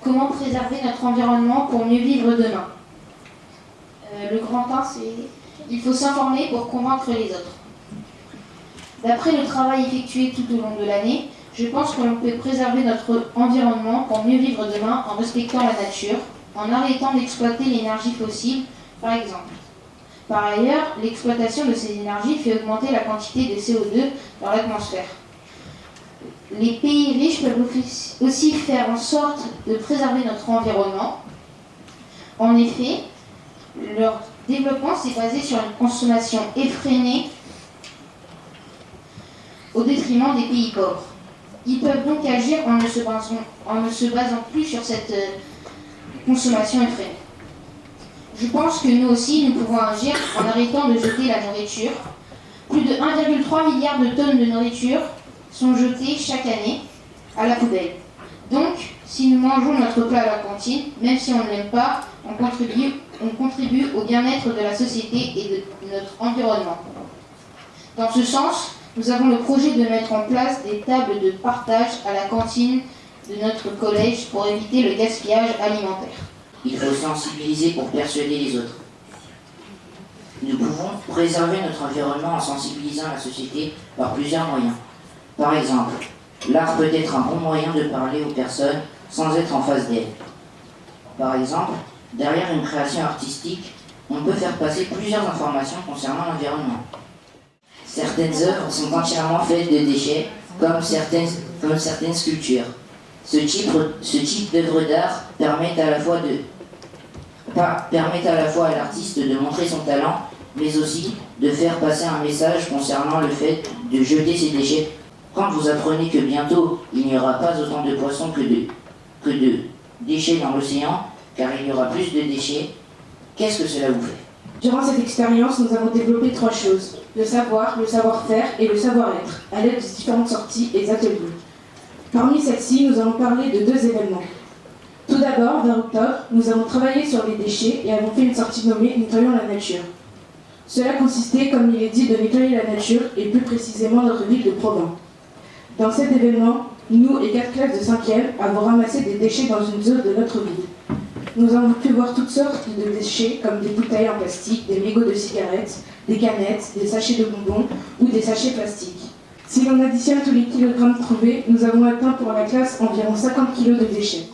Comment préserver notre environnement pour mieux vivre demain? Le grand 1, c'est il faut s'informer pour convaincre les autres. D'après le travail effectué tout au long de l'année, je pense que l'on peut préserver notre environnement pour mieux vivre demain en respectant la nature, en arrêtant d'exploiter l'énergie fossile, par exemple. Par ailleurs, l'exploitation de ces énergies fait augmenter la quantité de CO2 dans l'atmosphère. Les pays riches peuvent aussi faire en sorte de préserver notre environnement. En effet, leur développement s'est basé sur une consommation effrénée au détriment des pays pauvres. Ils peuvent donc agir en ne se basant plus sur cette consommation effrénée. Je pense que nous aussi, nous pouvons agir en arrêtant de jeter la nourriture. Plus de 1,3 milliard de tonnes de nourriture sont jetées chaque année à la poubelle. Donc, si nous mangeons notre plat à la cantine, même si on ne l'aime pas, on contribue au bien-être de la société et de notre environnement. Dans ce sens, nous avons le projet de mettre en place des tables de partage à la cantine de notre collège pour éviter le gaspillage alimentaire. Il faut sensibiliser pour persuader les autres. Nous pouvons préserver notre environnement en sensibilisant la société par plusieurs moyens. Par exemple, l'art peut être un bon moyen de parler aux personnes sans être en face d'elles. Par exemple, derrière une création artistique, on peut faire passer plusieurs informations concernant l'environnement. Certaines œuvres sont entièrement faites de déchets, comme certaines sculptures. Ce type d'œuvre d'art permet à la fois à l'artiste de montrer son talent, mais aussi de faire passer un message concernant le fait de jeter ses déchets. Quand vous apprenez que bientôt il n'y aura pas autant de poissons que de déchets dans l'océan, car il y aura plus de déchets, qu'est-ce que cela vous fait? Durant cette expérience, nous avons développé 3 choses: le savoir, le savoir-faire et le savoir-être, à l'aide de différentes sorties et ateliers. Parmi celles-ci, nous allons parler de 2 événements. Tout d'abord, vers octobre, nous avons travaillé sur les déchets et avons fait une sortie nommée « Nettoyons la nature ». Cela consistait, comme il est dit, de nettoyer la nature et plus précisément notre ville de Provins. Dans cet événement, nous et 4 classes de 5e avons ramassé des déchets dans une zone de notre ville. Nous avons pu voir toutes sortes de déchets comme des bouteilles en plastique, des mégots de cigarettes, des canettes, des sachets de bonbons ou des sachets plastiques. Si l'on additionne tous les kilogrammes trouvés, nous avons atteint pour la classe environ 50 kg de déchets.